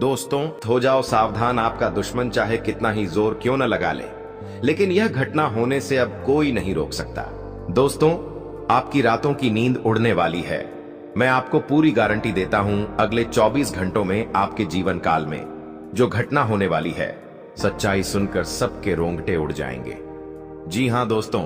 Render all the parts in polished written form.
दोस्तों हो जाओ सावधान, आपका दुश्मन चाहे कितना ही जोर क्यों न लगा ले, लेकिन यह घटना होने से अब कोई नहीं रोक सकता। दोस्तों, आपकी रातों की नींद उड़ने वाली है। मैं आपको पूरी गारंटी देता हूं, अगले 24 घंटों में आपके जीवन काल में जो घटना होने वाली है, सच्चाई सुनकर सबके रोंगटे उड़ जाएंगे। जी हां दोस्तों,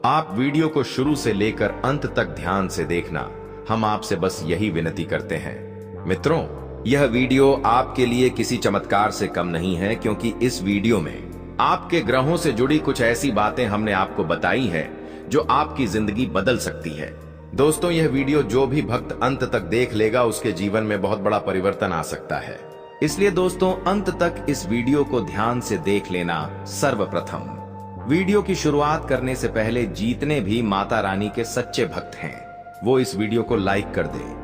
आप वीडियो को शुरू से लेकर अंत तक ध्यान से देखना। हम आपसे बस यही विनती करते हैं। मित्रों, यह वीडियो आपके लिए किसी चमत्कार से कम नहीं है, क्योंकि इस वीडियो में आपके ग्रहों से जुड़ी कुछ ऐसी बातें हमने आपको बताई है जो आपकी जिंदगी बदल सकती है। दोस्तों, यह वीडियो जो भी भक्त अंत तक देख लेगा उसके जीवन में बहुत बड़ा परिवर्तन आ सकता है। इसलिए दोस्तों, अंत तक इस वीडियो को ध्यान से देख लेना। सर्वप्रथम वीडियो की शुरुआत करने से पहले जितने भी माता रानी के सच्चे भक्त हैं वो इस वीडियो को लाइक कर दें।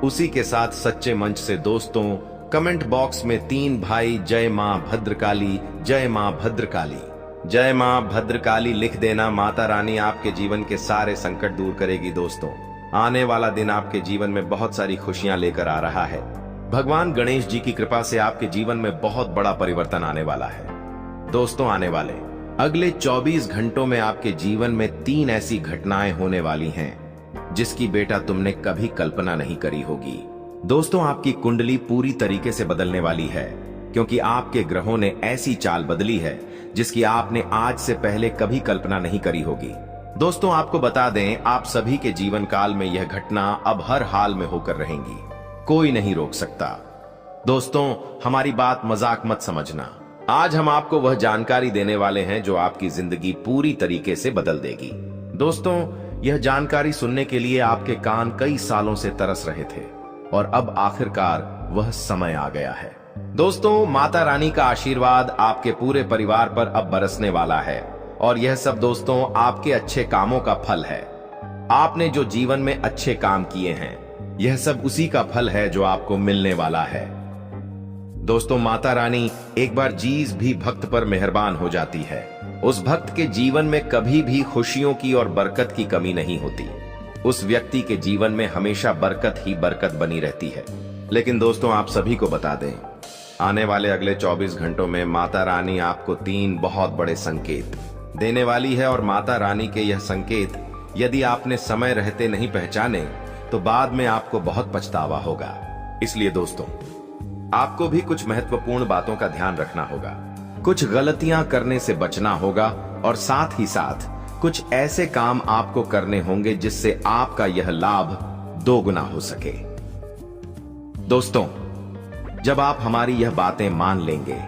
उसी के साथ सच्चे मंच से दोस्तों कमेंट बॉक्स में 3 भाई जय मां भद्रकाली, जय मां भद्रकाली, जय मां भद्रकाली लिख देना। माता रानी आपके जीवन के सारे संकट दूर करेगी। दोस्तों, आने वाला दिन आपके जीवन में बहुत सारी खुशियां लेकर आ रहा है। भगवान गणेश जी की कृपा से आपके जीवन में बहुत बड़ा परिवर्तन आने वाला है। दोस्तों, आने वाले अगले 24 घंटों में आपके जीवन में 3 ऐसी घटनाएं होने वाली हैं जिसकी बेटा तुमने कभी कल्पना नहीं करी होगी। दोस्तों, आपकी कुंडली पूरी तरीके से बदलने वाली है, क्योंकि आपके ग्रहों ने ऐसी चाल बदली है जिसकी आपने आज से पहले कभी कल्पना नहीं करी होगी। दोस्तों, आपको बता दें, आप सभी के जीवन काल में यह घटना अब हर हाल में होकर रहेंगी, कोई नहीं रोक सकता। दोस्तों, हमारी बात मजाक मत समझना। आज हम आपको वह जानकारी देने वाले हैं जो आपकी जिंदगी पूरी तरीके से बदल देगी। दोस्तों, यह जानकारी सुनने के लिए आपके कान कई सालों से तरस रहे थे और अब आखिरकार वह समय आ गया है। दोस्तों, माता रानी का आशीर्वाद आपके पूरे परिवार पर अब बरसने वाला है और यह सब दोस्तों आपके अच्छे कामों का फल है। आपने जो जीवन में अच्छे काम किए हैं, यह सब उसी का फल है जो आपको मिलने वाला है। दोस्तों, माता रानी एक बार जिस भी भक्त पर मेहरबान हो जाती है, उस भक्त के जीवन में कभी भी खुशियों की और बरकत की कमी नहीं होती। उस व्यक्ति के जीवन में हमेशा बरकत ही बरकत बनी रहती है। लेकिन दोस्तों, आप सभी को बता दें, आने वाले अगले 24 घंटों में माता रानी आपको 3 बहुत बड़े संकेत देने वाली है और माता रानी के यह संकेत यदि आपने समय रहते नहीं पहचाने तो बाद में आपको बहुत पछतावा होगा। इसलिए दोस्तों, आपको भी कुछ महत्वपूर्ण बातों का ध्यान रखना होगा, कुछ गलतियां करने से बचना होगा और साथ ही साथ कुछ ऐसे काम आपको करने होंगे जिससे आपका यह लाभ 2 गुना हो सके। दोस्तों, जब आप हमारी यह बातें मान लेंगे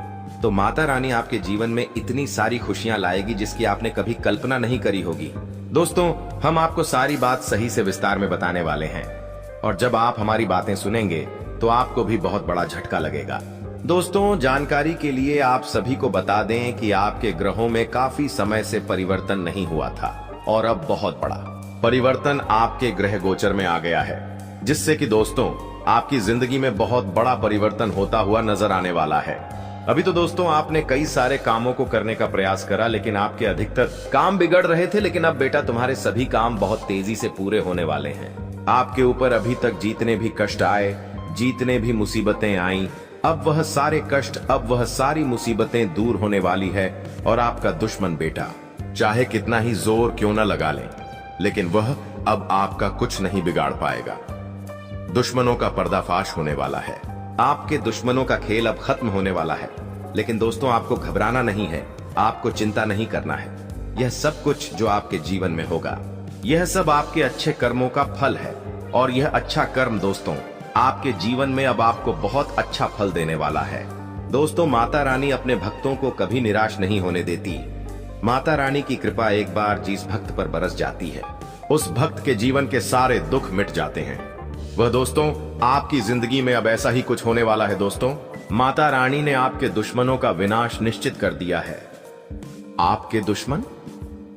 तो माता रानी आपके जीवन में इतनी सारी खुशियां लाएगी जिसकी आपने कभी कल्पना नहीं करी होगी। दोस्तों, हम आपको सारी बात सही से विस्तार में बताने वाले हैं और जब आप हमारी बातें सुनेंगे तो आपको भी बहुत बड़ा झटका लगेगा। दोस्तों, जानकारी के लिए आप सभी को बता दें कि आपके ग्रहों में काफी समय से परिवर्तन नहीं हुआ था और अब बहुत बड़ा परिवर्तन आपके ग्रह गोचर में आ गया है, जिससे कि दोस्तों आपकी जिंदगी में बहुत बड़ा परिवर्तन होता हुआ नजर आने वाला है। अभी तो दोस्तों आपने कई सारे कामों को करने का प्रयास करा, लेकिन आपके अधिकतर काम बिगड़ रहे थे, लेकिन अब बेटा तुम्हारे सभी काम बहुत तेजी से पूरे होने वाले हैं। आपके ऊपर अभी तक जितने भी कष्ट आए, जितने भी मुसीबतें आईं, अब वह सारे कष्ट, अब वह सारी मुसीबतें दूर होने वाली है और आपका दुश्मन बेटा चाहे कितना ही जोर क्यों न लगा ले, लेकिन वह अब आपका कुछ नहीं बिगाड़ पाएगा। दुश्मनों का पर्दाफाश होने वाला है, आपके दुश्मनों का खेल अब खत्म होने वाला है। लेकिन दोस्तों, आपको घबराना नहीं है, आपको चिंता नहीं करना है। यह सब कुछ जो आपके जीवन में होगा, यह सब आपके अच्छे कर्मों का फल है और यह अच्छा कर्म दोस्तों आपके जीवन में अब आपको बहुत अच्छा फल देने वाला है। दोस्तों, माता रानी अपने भक्तों को कभी निराश नहीं होने देती। माता रानी की कृपा एक बार जिस भक्त पर बरस जाती है, उस भक्त के जीवन के सारे दुख मिट जाते हैं। वह दोस्तों आपकी जिंदगी में अब ऐसा ही कुछ होने वाला है। दोस्तों, माता रानी ने आपके दुश्मनों का विनाश निश्चित कर दिया है। आपके दुश्मन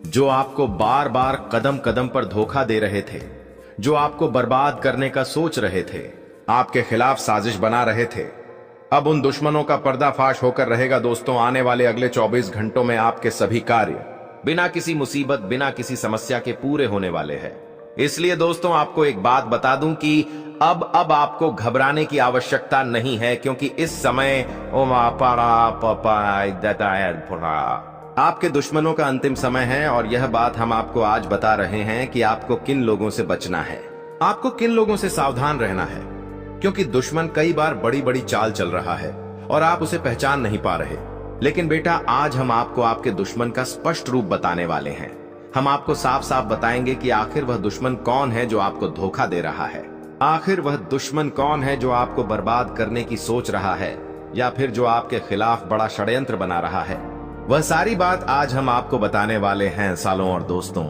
जो आपको बार बार कदम कदम पर धोखा दे रहे थे, जो आपको बर्बाद करने का सोच रहे थे, आपके खिलाफ साजिश बना रहे थे, अब उन दुश्मनों का पर्दाफाश होकर रहेगा। दोस्तों, आने वाले अगले 24 घंटों में आपके सभी कार्य बिना किसी मुसीबत, बिना किसी समस्या के पूरे होने वाले हैं। इसलिए दोस्तों आपको एक बात बता दूं कि अब आपको घबराने की आवश्यकता नहीं है, क्योंकि इस समय आपके दुश्मनों का अंतिम समय है। और यह बात हम आपको आज बता रहे हैं कि आपको किन लोगों से बचना है, आपको किन लोगों से सावधान रहना है, क्योंकि दुश्मन कई बार बड़ी बड़ी चाल चल रहा है और आप उसे पहचान नहीं पा रहे। लेकिन बेटा, आज हम आपको आपके दुश्मन का स्पष्ट रूप बताने वाले हैं। हम आपको साफ साफ बताएंगे कि आखिर वह दुश्मन कौन है जो आपको धोखा दे रहा है, आखिर वह दुश्मन कौन है जो आपको बर्बाद करने की सोच रहा है, या फिर जो आपके खिलाफ बड़ा षड्यंत्र बना रहा है। वह सारी बात आज हम आपको बताने वाले हैं सालों। और दोस्तों,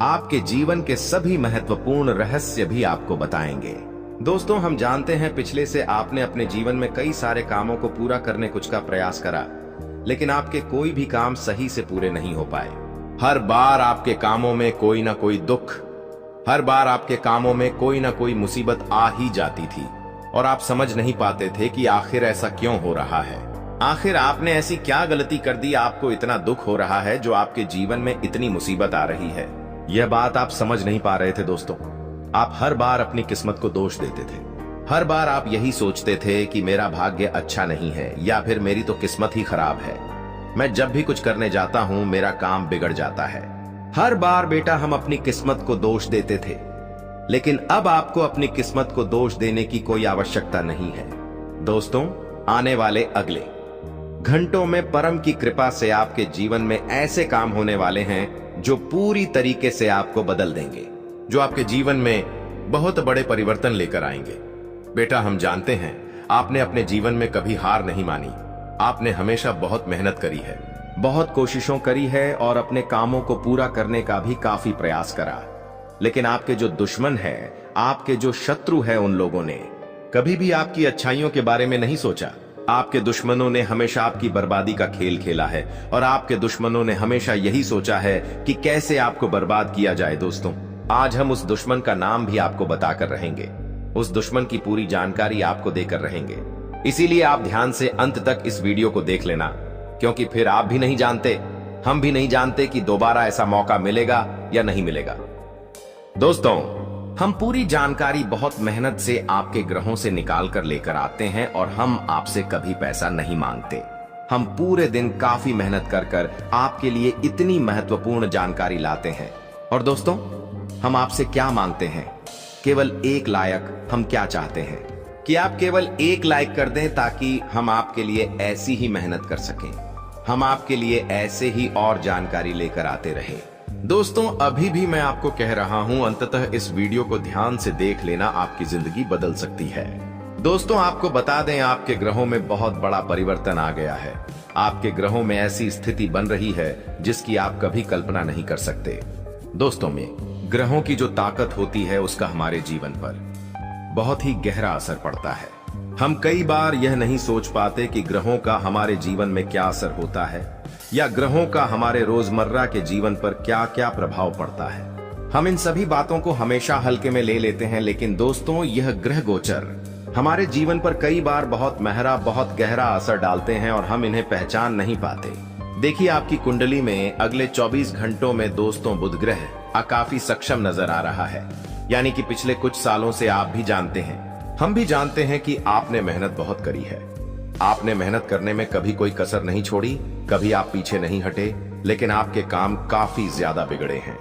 आपके जीवन के सभी महत्वपूर्ण रहस्य भी आपको बताएंगे। दोस्तों, हम जानते हैं पिछले से आपने अपने जीवन में कई सारे कामों को पूरा करने कुछ का प्रयास करा, लेकिन आपके कोई भी काम सही से पूरे नहीं हो पाए। हर बार आपके कामों में कोई ना कोई दुख, हर बार आपके कामों में कोई ना कोई मुसीबत आ ही जाती थी और आप समझ नहीं पाते थे कि आखिर ऐसा क्यों हो रहा है। आखिर आपने ऐसी क्या गलती कर दी, आपको इतना दुख हो रहा है जो आपके जीवन में इतनी मुसीबत आ रही है। यह बात आप समझ नहीं पा रहे थे दोस्तों। आप हर बार अपनी किस्मत को दोष देते थे। हर बार आप यही सोचते थे कि मेरा भाग्य अच्छा नहीं है, या फिर मेरी तो किस्मत ही खराब है। मैं जब भी कुछ करने जाता हूं मेरा काम बिगड़ जाता है। हर बार बेटा हम अपनी किस्मत को दोष देते थे, लेकिन अब आपको अपनी किस्मत को दोष देने की कोई आवश्यकता नहीं है। दोस्तों, आने वाले अगले घंटों में परम की कृपा से आपके जीवन में ऐसे काम होने वाले हैं जो पूरी तरीके से आपको बदल देंगे, जो आपके जीवन में बहुत बड़े परिवर्तन लेकर आएंगे। बेटा, हम जानते हैं आपने अपने जीवन में कभी हार नहीं मानी। आपने हमेशा बहुत मेहनत करी है, बहुत कोशिशों करी है और अपने कामों को पूरा करने का भी काफी प्रयास करा। लेकिन आपके जो दुश्मन है, आपके जो शत्रु है, उन लोगों ने कभी भी आपकी अच्छाइयों के बारे में नहीं सोचा। आपके दुश्मनों ने हमेशा आपकी बर्बादी का खेल खेला है और आपके दुश्मनों ने हमेशा यही सोचा है कि कैसे आपको बर्बाद किया जाए। दोस्तों, आज हम उस दुश्मन का नाम भी आपको बताकर रहेंगे, उस दुश्मन की पूरी जानकारी आपको देकर रहेंगे। इसीलिए आप ध्यान से अंत तक इस वीडियो को देख लेना, क्योंकि फिर आप भी नहीं जानते, हम भी नहीं जानते कि दोबारा ऐसा मौका मिलेगा या नहीं मिलेगा। दोस्तों, हम पूरी जानकारी बहुत मेहनत से आपके ग्रहों से निकाल कर लेकर आते हैं और हम आपसे कभी पैसा नहीं मांगते। हम पूरे दिन काफी मेहनत कर आपके लिए इतनी महत्वपूर्ण जानकारी लाते हैं। और दोस्तों, हम आपसे क्या मांगते हैं? केवल एक लाइक। हम क्या चाहते हैं कि आप केवल एक लाइक कर दें, ताकि हम आपके लिए ऐसी ही मेहनत कर सकें, हम आपके लिए ऐसे ही और जानकारी लेकर आते रहें। दोस्तों, अभी भी मैं आपको कह रहा हूं, अंततः इस वीडियो को ध्यान से देख लेना, आपकी जिंदगी बदल सकती है। दोस्तों, आपको बता दें, आपके ग्रहों में बहुत बड़ा परिवर्तन आ गया है। आपके ग्रहों में ऐसी स्थिति बन रही है जिसकी आप कभी कल्पना नहीं कर सकते। दोस्तों, में ग्रहों की जो ताकत होती है उसका हमारे जीवन पर बहुत ही गहरा असर पड़ता है। हम कई बार यह नहीं सोच पाते कि ग्रहों का हमारे जीवन में क्या असर होता है, या ग्रहों का हमारे रोजमर्रा के जीवन पर क्या क्या प्रभाव पड़ता है। हम इन सभी बातों को हमेशा हल्के में ले लेते हैं, लेकिन दोस्तों, यह ग्रह गोचर हमारे जीवन पर कई बार बहुत गहरा असर डालते हैं और हम इन्हें पहचान नहीं पाते। देखिए, आपकी कुंडली में अगले 24 घंटों में दोस्तों बुध ग्रह काफी सक्षम नजर आ रहा है। यानी कि पिछले कुछ सालों से आप भी जानते हैं, हम भी जानते हैं कि आपने मेहनत बहुत करी है। आपने मेहनत करने में कभी कोई कसर नहीं छोड़ी, कभी आप पीछे नहीं हटे, लेकिन आपके काम काफी ज्यादा बिगड़े हैं।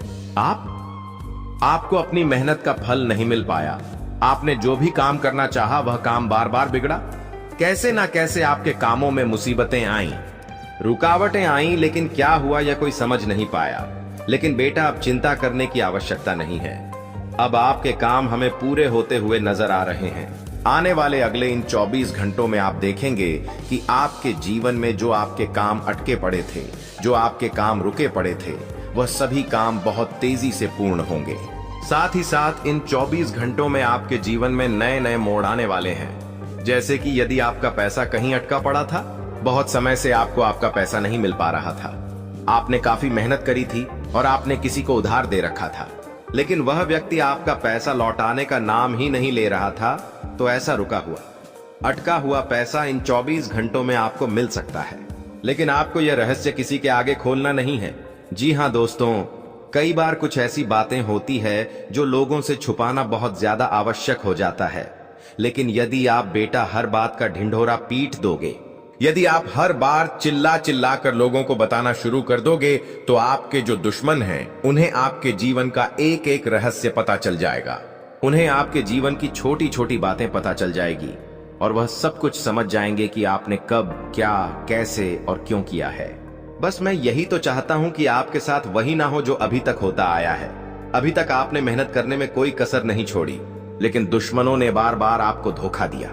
आपको अपनी मेहनत का फल नहीं मिल पाया। आपने जो भी काम करना चाहा वह काम बार बार बिगड़ा। कैसे ना कैसे आपके कामों में मुसीबतें आईं, रुकावटें आईं, लेकिन क्या हुआ यह कोई समझ नहीं पाया। लेकिन बेटा, अब चिंता करने की आवश्यकता नहीं है। अब आपके काम हमें पूरे होते हुए नजर आ रहे हैं। आने वाले अगले इन 24 घंटों में आप देखेंगे कि आपके जीवन में जो आपके काम अटके पड़े थे, जो आपके काम रुके पड़े थे, वह सभी काम बहुत तेजी से पूर्ण होंगे। साथ ही साथ इन 24 घंटों में आपके जीवन में नए नए मोड़ आने वाले हैं। जैसे कि यदि आपका पैसा कहीं अटका पड़ा था, बहुत समय से आपको आपका पैसा नहीं मिल पा रहा था, आपने काफी मेहनत करी थी और आपने किसी को उधार दे रखा था, लेकिन वह व्यक्ति आपका पैसा लौटाने का नाम ही नहीं ले रहा था, तो ऐसा रुका हुआ, अटका हुआ पैसा इन 24 घंटों में आपको मिल सकता है। लेकिन आपको यह रहस्य किसी के आगे खोलना नहीं है। जी हाँ दोस्तों, कई बार कुछ ऐसी बातें होती है जो लोगों से छुपाना बहुत ज्यादा आवश्यक हो जाता है, लेकिन यदि आप बेटा हर बात का ढिंढोरा पीट दोगे, यदि आप हर बार चिल्ला चिल्ला कर लोगों को बताना शुरू कर दोगे, तो आपके जो दुश्मन हैं उन्हें आपके जीवन का एक एक रहस्य पता चल जाएगा। उन्हें आपके जीवन की छोटी छोटी बातें पता चल जाएगी और वह सब कुछ समझ जाएंगे कि आपने कब, क्या, कैसे और क्यों किया है। बस मैं यही तो चाहता हूं कि आपके साथ वही ना हो जो अभी तक होता आया है। अभी तक आपने मेहनत करने में कोई कसर नहीं छोड़ी, लेकिन दुश्मनों ने बार बार आपको धोखा दिया।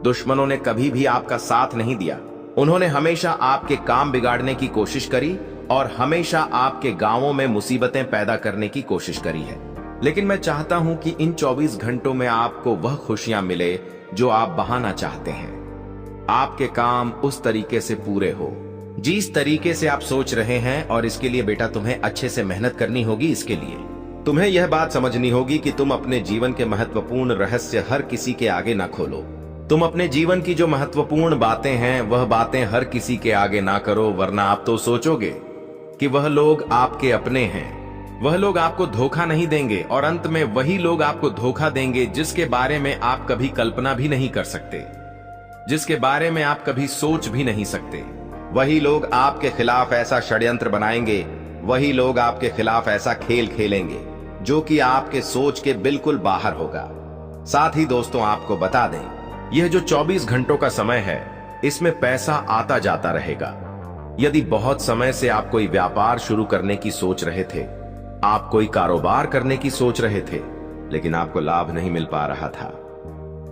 दुश्मनों ने कभी भी आपका साथ नहीं दिया। उन्होंने हमेशा आपके काम बिगाड़ने की कोशिश करी और हमेशा आपके गांवों में मुसीबतें पैदा करने की कोशिश करी है। लेकिन मैं चाहता हूं कि इन 24 घंटों में आपको वह खुशियां मिले जो आप बहाना चाहते हैं। आपके काम उस तरीके से पूरे हो जिस तरीके से आप सोच रहे हैं, और इसके लिए बेटा तुम्हें अच्छे से मेहनत करनी होगी। इसके लिए तुम्हें यह बात समझनी होगी कि तुम अपने जीवन के महत्वपूर्ण रहस्य हर किसी के आगे ना खोलो। तुम अपने जीवन की जो महत्वपूर्ण बातें हैं वह बातें हर किसी के आगे ना करो, वरना आप तो सोचोगे कि वह लोग आपके अपने हैं। वह लोग आपको धोखा नहीं देंगे और अंत में वही लोग आपको धोखा देंगे जिसके बारे में आप कभी कल्पना भी नहीं कर सकते, जिसके बारे में आप कभी सोच भी नहीं सकते। वही लोग आपके खिलाफ ऐसा षड्यंत्र बनाएंगे, वही लोग आपके खिलाफ ऐसा खेल खेलेंगे जो कि आपके सोच के बिल्कुल बाहर होगा। साथ ही दोस्तों, आपको बता दें, यह जो 24 घंटों का समय है, इसमें पैसा आता जाता रहेगा। यदि बहुत समय से आप कोई व्यापार शुरू करने की सोच रहे थे, आप कोई कारोबार करने की सोच रहे थे, लेकिन आपको लाभ नहीं मिल पा रहा था,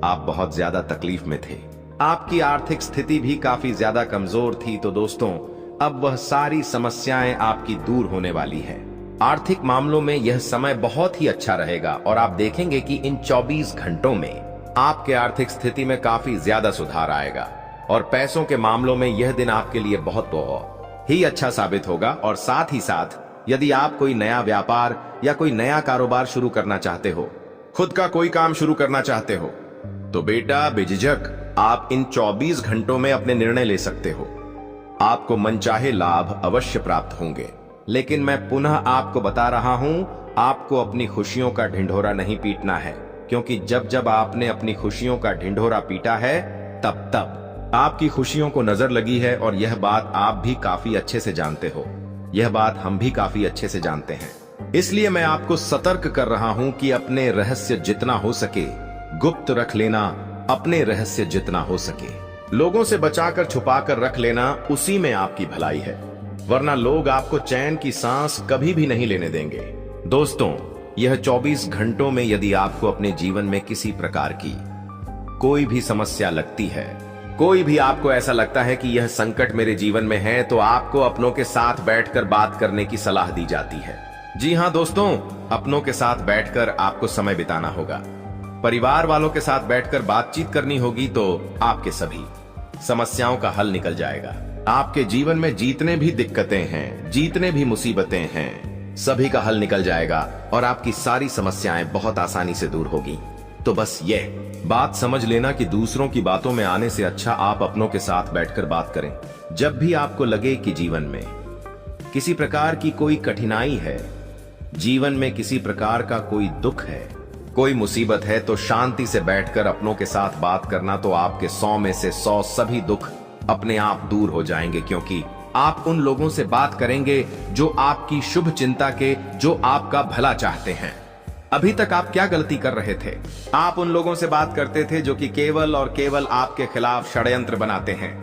आप बहुत ज्यादा तकलीफ में थे, आपकी आर्थिक स्थिति भी काफी ज्यादा कमजोर थी, तो दोस्तों अब वह सारी समस्याएं आपकी दूर होने वाली है। आर्थिक मामलों में यह समय बहुत ही अच्छा रहेगा और आप देखेंगे कि इन 24 घंटों में आपके आर्थिक स्थिति में काफी ज्यादा सुधार आएगा और पैसों के मामलों में यह दिन आपके लिए बहुत ही अच्छा साबित होगा। और साथ ही साथ यदि आप कोई नया व्यापार या कोई नया कारोबार शुरू करना चाहते हो, खुद का कोई काम शुरू करना चाहते हो, तो बेटा बेझिझक आप इन 24 घंटों में अपने निर्णय ले सकते हो। आपको मनचाहे लाभ अवश्य प्राप्त होंगे, लेकिन मैं पुनः आपको बता रहा हूं, आपको अपनी खुशियों का ढिंढोरा नहीं पीटना है, क्योंकि जब जब आपने अपनी खुशियों का ढिंढोरा पीटा है, तब तब आपकी खुशियों को नजर लगी है। और यह बात आप भी काफी अच्छे से जानते हो, यह बात हम भी काफी अच्छे से जानते हैं। इसलिए मैं आपको सतर्क कर रहा हूं कि अपने रहस्य जितना हो सके गुप्त रख लेना, अपने रहस्य जितना हो सके लोगों से बचाकर छुपाकर रख लेना, उसी में आपकी भलाई है, वरना लोग आपको चैन की सांस कभी भी नहीं लेने देंगे। दोस्तों, यह 24 घंटों में यदि आपको अपने जीवन में किसी प्रकार की कोई भी समस्या लगती है, कोई भी आपको ऐसा लगता है कि यह संकट मेरे जीवन में है, तो आपको अपनों के साथ बैठकर बात करने की सलाह दी जाती है। जी हां दोस्तों, अपनों के साथ बैठकर आपको समय बिताना होगा, परिवार वालों के साथ बैठकर बातचीत करनी होगी, तो आपके सभी समस्याओं का हल निकल जाएगा। आपके जीवन में जितने भी दिक्कतें हैं, जितने भी मुसीबतें हैं, सभी का हल निकल जाएगा और आपकी सारी समस्याएं बहुत आसानी से दूर होगी। तो बस यह बात समझ लेना कि दूसरों की बातों में आने से अच्छा आप अपनों के साथ बैठकर बात करें। जब भी आपको लगे कि जीवन में किसी प्रकार की कोई कठिनाई है, जीवन में किसी प्रकार का कोई दुख है, कोई मुसीबत है, तो शांति से बैठकर अपनों के साथ बात करना, तो आपके 100 में से 100 सभी दुख अपने आप दूर हो जाएंगे, क्योंकि आप उन लोगों से बात करेंगे जो आपकी शुभ चिंता के, जो आपका भला चाहते हैं। अभी तक आप क्या गलती कर रहे थे? आप उन लोगों से बात करते थे जो कि केवल और केवल आपके खिलाफ षड्यंत्र बनाते हैं,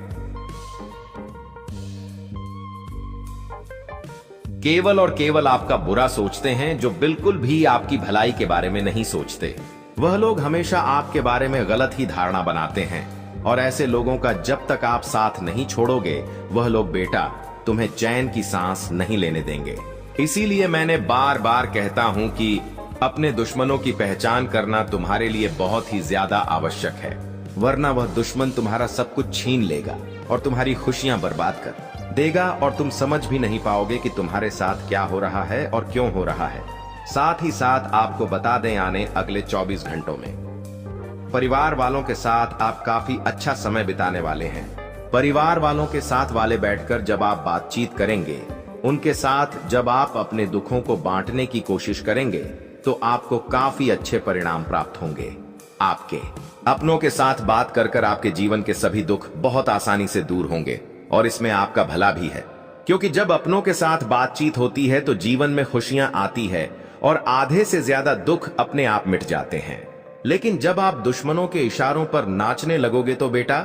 केवल और केवल आपका बुरा सोचते हैं, जो बिल्कुल भी आपकी भलाई के बारे में नहीं सोचते। वह लोग हमेशा आपके बारे में गलत ही धारणा बनाते हैं और ऐसे लोगों का जब तक आप साथ नहीं छोड़ोगे, वह लोग बेटा तुम्हें चैन की सांस नहीं लेने देंगे। इसीलिए मैंने बार बार कहता हूं कि अपने दुश्मनों की पहचान करना तुम्हारे लिए बहुत ही ज्यादा आवश्यक है, वरना वह दुश्मन तुम्हारा सब कुछ छीन लेगा और तुम्हारी खुशियां बर्बाद कर देगा और तुम समझ भी नहीं पाओगे कि तुम्हारे साथ क्या हो रहा है और क्यों हो रहा है। साथ ही साथ आपको बता दें, आने अगले 24 घंटों में परिवार वालों के साथ आप काफी अच्छा समय बिताने वाले हैं। परिवार वालों के साथ वाले बैठकर जब आप बातचीत करेंगे, उनके साथ जब आप अपने दुखों को बांटने की कोशिश करेंगे तो आपको काफी अच्छे परिणाम प्राप्त होंगे। आपके अपनों के साथ बात कर कर आपके जीवन के सभी दुख बहुत आसानी से दूर होंगे और इसमें आपका भला भी है, क्योंकि जब अपनों के साथ बातचीत होती है तो जीवन में खुशियां आती है और आधे से ज्यादा दुख अपने आप मिट जाते हैं। लेकिन जब आप दुश्मनों के इशारों पर नाचने लगोगे तो बेटा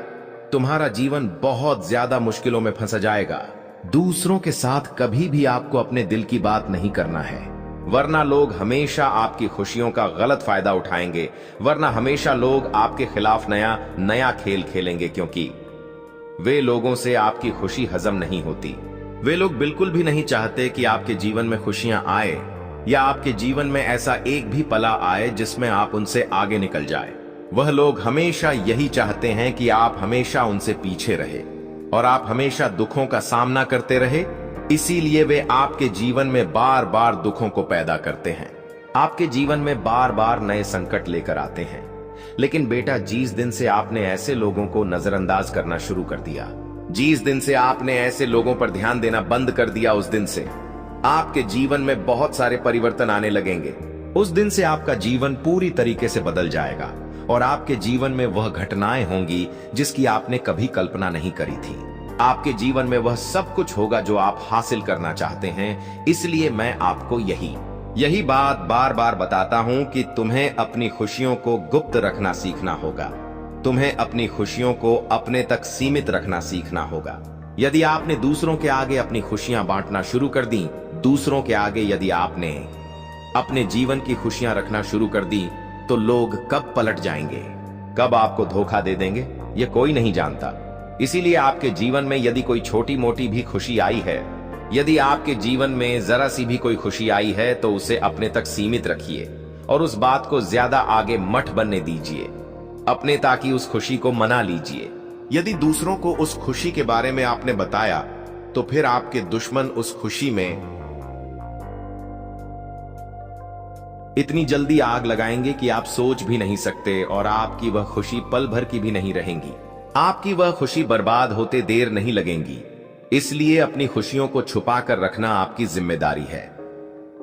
तुम्हारा जीवन बहुत ज्यादा मुश्किलों में फंस जाएगा। दूसरों के साथ कभी भी आपको अपने दिल की बात नहीं करना है, वरना लोग हमेशा आपकी खुशियों का गलत फायदा उठाएंगे, वरना हमेशा लोग आपके खिलाफ नया नया खेल खेलेंगे, क्योंकि वे लोगों से आपकी खुशी हजम नहीं होती। वे लोग बिल्कुल भी नहीं चाहते कि आपके जीवन में खुशियां आए या आपके जीवन में ऐसा एक भी पला आए जिसमें आप उनसे आगे निकल जाए। वह लोग हमेशा यही चाहते हैं कि आप हमेशा उनसे पीछे रहे और आप हमेशा दुखों का सामना करते रहे। इसीलिए वे आपके जीवन में बार बार दुखों को पैदा करते हैं, आपके जीवन में बार बार नए संकट लेकर आते हैं। लेकिन बेटा जिस दिन से आपने ऐसे लोगों को नजरअंदाज करना शुरू कर दिया, जिस दिन से आपने ऐसे लोगों पर ध्यान देना बंद कर दिया, उस दिन से आपके जीवन में बहुत सारे परिवर्तन आने लगेंगे। उस दिन से आपका जीवन पूरी तरीके से बदल जाएगा और आपके जीवन में वह घटनाएं होंगी जिसकी आपने कभी कल्पना नहीं करी थी। आपके जीवन में वह सब कुछ होगा जो आप हासिल करना चाहते हैं। इसलिए मैं आपको यही बात बार बार बताता हूं कि तुम्हें अपनी खुशियों को गुप्त रखना सीखना होगा। तुम्हें अपनी खुशियों को अपने तक सीमित रखना सीखना होगा। यदि आपने दूसरों के आगे अपनी खुशियां बांटना शुरू कर दी, दूसरों के आगे यदि आपने अपने जीवन की खुशियां रखना शुरू कर दी, तो लोग कब पलट जाएंगे, कब आपको धोखा दे देंगे, यह कोई नहीं जानता। इसीलिए आपके जीवन में यदि कोई छोटी मोटी भी खुशी आई है, यदि आपके जीवन में जरा सी भी कोई खुशी आई है, तो उसे अपने तक सीमित रखिए और उस बात को ज्यादा आगे मत बनने दीजिए अपने, ताकि उस खुशी को मना लीजिए। यदि दूसरों को उस खुशी के बारे में आपने बताया तो फिर आपके दुश्मन उस खुशी में इतनी जल्दी आग लगाएंगे कि आप सोच भी नहीं सकते और आपकी वह खुशी पल भर की भी नहीं रहेंगी। आपकी वह खुशी बर्बाद होते देर नहीं लगेंगी। इसलिए अपनी खुशियों को छुपा कर रखना आपकी जिम्मेदारी है।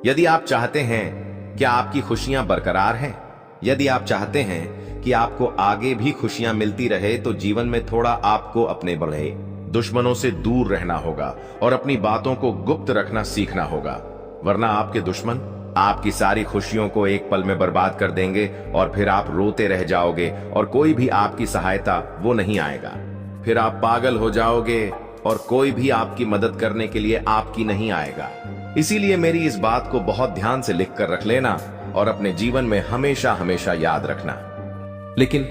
यदि आप चाहते हैं कि आपकी खुशियां बरकरार हैं, यदि आप चाहते हैं कि आपको आगे भी खुशियां मिलती रहे, तो जीवन में थोड़ा आपको अपने बड़े दुश्मनों से दूर रहना होगा और अपनी बातों को गुप्त रखना सीखना होगा, वरना आपके दुश्मन आपकी सारी खुशियों को एक पल में बर्बाद कर देंगे और फिर आप रोते रह जाओगे और कोई भी आपकी सहायता वो नहीं आएगा। फिर आप पागल हो जाओगे और कोई भी आपकी मदद करने के लिए आपकी नहीं आएगा। इसीलिए मेरी इस बात को बहुत ध्यान से लिख कर रख लेना और अपने जीवन में हमेशा हमेशा याद रखना। लेकिन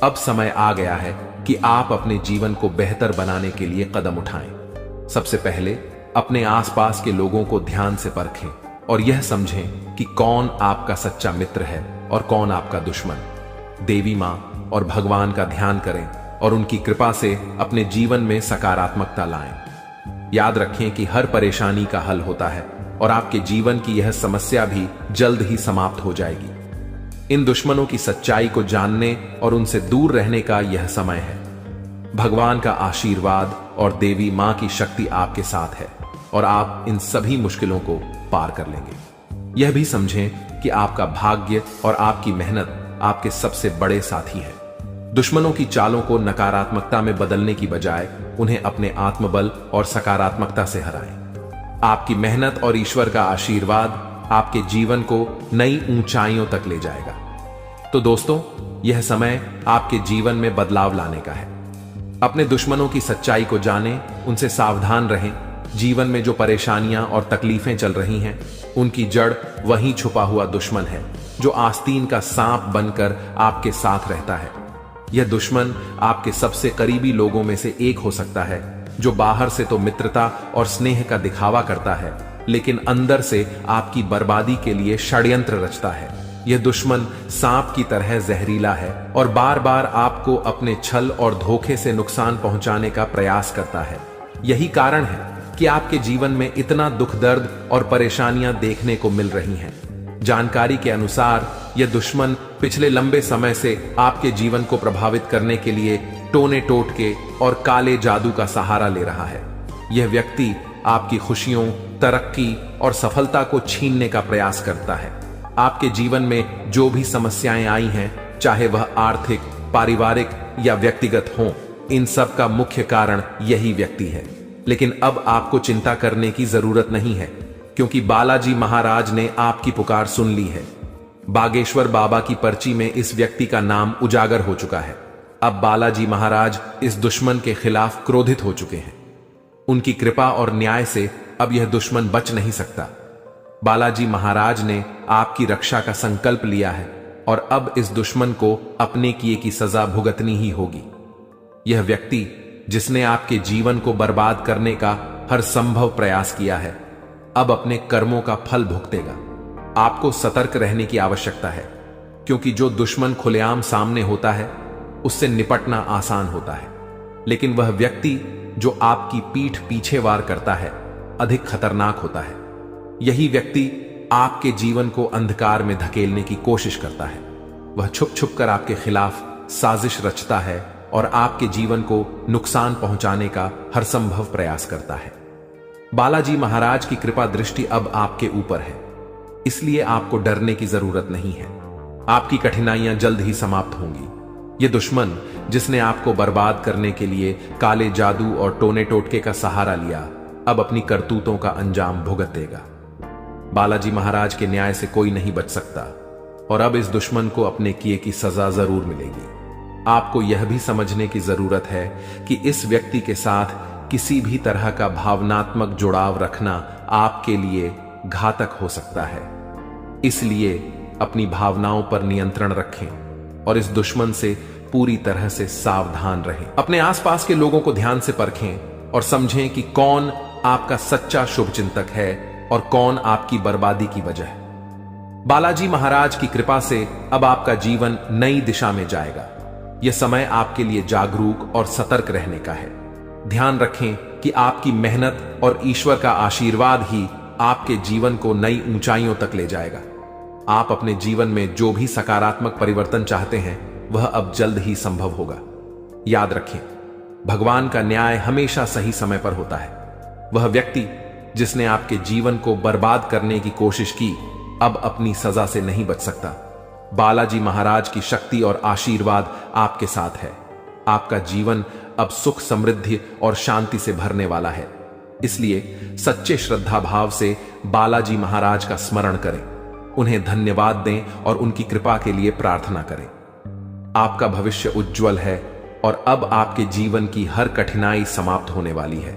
अब समय आ गया है कि आप अपने जीवन को बेहतर बनाने के लिए कदम उठाएं। सबसे पहले अपने आसपास के लोगों को ध्यान से परखें और यह समझें कि कौन आपका सच्चा मित्र है और कौन आपका दुश्मन। देवी मां और भगवान का ध्यान करें और उनकी कृपा से अपने जीवन में सकारात्मकता लाएं। याद रखें कि हर परेशानी का हल होता है और आपके जीवन की यह समस्या भी जल्द ही समाप्त हो जाएगी। इन दुश्मनों की सच्चाई को जानने और उनसे दूर रहने का यह समय है। भगवान का आशीर्वाद और देवी मां की शक्ति आपके साथ है और आप इन सभी मुश्किलों को पार कर लेंगे। यह भी समझें कि आपका भाग्य और आपकी मेहनत आपके सबसे बड़े साथी है। दुश्मनों की चालों को नकारात्मकता में बदलने की बजाय उन्हें अपने आत्मबल और सकारात्मकता से हराएं। आपकी मेहनत और ईश्वर का आशीर्वाद आपके जीवन को नई ऊंचाइयों तक ले जाएगा। तो दोस्तों, यह समय आपके जीवन में बदलाव लाने का है। अपने दुश्मनों की सच्चाई को जानें, उनसे सावधान रहें। जीवन में जो परेशानियां और तकलीफें चल रही हैं, उनकी जड़ वहीं छुपा हुआ दुश्मन है जो आस्तीन का सांप बनकर आपके साथ रहता है। यह दुश्मन आपके सबसे करीबी लोगों में से एक हो सकता है, जो बाहर से तो मित्रता और स्नेह का दिखावा करता है, लेकिन अंदर से आपकी बर्बादी के लिए षड्यंत्र रचता है। यह दुश्मन सांप की तरह जहरीला है और बार बार आपको अपने छल और धोखे से नुकसान पहुंचाने का प्रयास करता है। यही कारण है कि आपके जीवन में इतना दुख दर्द और परेशानियां देखने को मिल रही हैं। जानकारी के अनुसार यह दुश्मन पिछले लंबे समय से आपके जीवन को प्रभावित करने के लिए टोने टोटके और काले जादू का सहारा ले रहा है। यह व्यक्ति आपकी खुशियों, तरक्की और सफलता को छीनने का प्रयास करता है। आपके जीवन में जो भी समस्याएं आई हैं, चाहे वह आर्थिक, पारिवारिक या व्यक्तिगत हों, इन सब का मुख्य कारण यही व्यक्ति है। लेकिन अब आपको चिंता करने की जरूरत नहीं है, क्योंकि बालाजी महाराज ने आपकी पुकार सुन ली है। बागेश्वर बाबा की पर्ची में इस व्यक्ति का नाम उजागर हो चुका है। अब बालाजी महाराज इस दुश्मन के खिलाफ क्रोधित हो चुके हैं। उनकी कृपा और न्याय से अब यह दुश्मन बच नहीं सकता। बालाजी महाराज ने आपकी रक्षा का संकल्प लिया है और अब इस दुश्मन को अपने किए की सजा भुगतनी ही होगी। यह व्यक्ति जिसने आपके जीवन को बर्बाद करने का हर संभव प्रयास किया है, अब अपने कर्मों का फल भुगतेगा। आपको सतर्क रहने की आवश्यकता है, क्योंकि जो दुश्मन खुलेआम सामने होता है उससे निपटना आसान होता है, लेकिन वह व्यक्ति जो आपकी पीठ पीछे वार करता है अधिक खतरनाक होता है। यही व्यक्ति आपके जीवन को अंधकार में धकेलने की कोशिश करता है। वह छुप छुप कर आपके खिलाफ साजिश रचता है और आपके जीवन को नुकसान पहुंचाने का हर संभव प्रयास करता है। बालाजी महाराज की कृपा दृष्टि अब आपके ऊपर है, इसलिए आपको डरने की जरूरत नहीं है। आपकी कठिनाइयां जल्द ही समाप्त होंगी। यह दुश्मन जिसने आपको बर्बाद करने के लिए काले जादू और टोने टोटके का सहारा लिया, अब अपनी करतूतों का अंजाम भुगतेगा। बालाजी महाराज के न्याय से कोई नहीं बच सकता और अब इस दुश्मन को अपने किए की सजा जरूर मिलेगी। आपको यह भी समझने की जरूरत है कि इस व्यक्ति के साथ किसी भी तरह का भावनात्मक जुड़ाव रखना आपके लिए घातक हो सकता है। इसलिए अपनी भावनाओं पर नियंत्रण रखें और इस दुश्मन से पूरी तरह से सावधान रहें। अपने आसपास के लोगों को ध्यान से परखें और समझें कि कौन आपका सच्चा शुभचिंतक है और कौन आपकी बर्बादी की वजह है। बालाजी महाराज की कृपा से अब आपका जीवन नई दिशा में जाएगा। यह समय आपके लिए जागरूक और सतर्क रहने का है। ध्यान रखें कि आपकी मेहनत और ईश्वर का आशीर्वाद ही आपके जीवन को नई ऊंचाइयों तक ले जाएगा। आप अपने जीवन में जो भी सकारात्मक परिवर्तन चाहते हैं, वह अब जल्द ही संभव होगा। याद रखें, भगवान का न्याय हमेशा सही समय पर होता है। वह व्यक्ति जिसने आपके जीवन को बर्बाद करने की कोशिश की, अब अपनी सजा से नहीं बच सकता। बालाजी महाराज की शक्ति और आशीर्वाद आपके साथ है। आपका जीवन अब सुख, समृद्धि और शांति से भरने वाला है। इसलिए सच्चे श्रद्धा भाव से बालाजी महाराज का स्मरण करें, उन्हें धन्यवाद दें और उनकी कृपा के लिए प्रार्थना करें। आपका भविष्य उज्जवल है और अब आपके जीवन की हर कठिनाई समाप्त होने वाली है।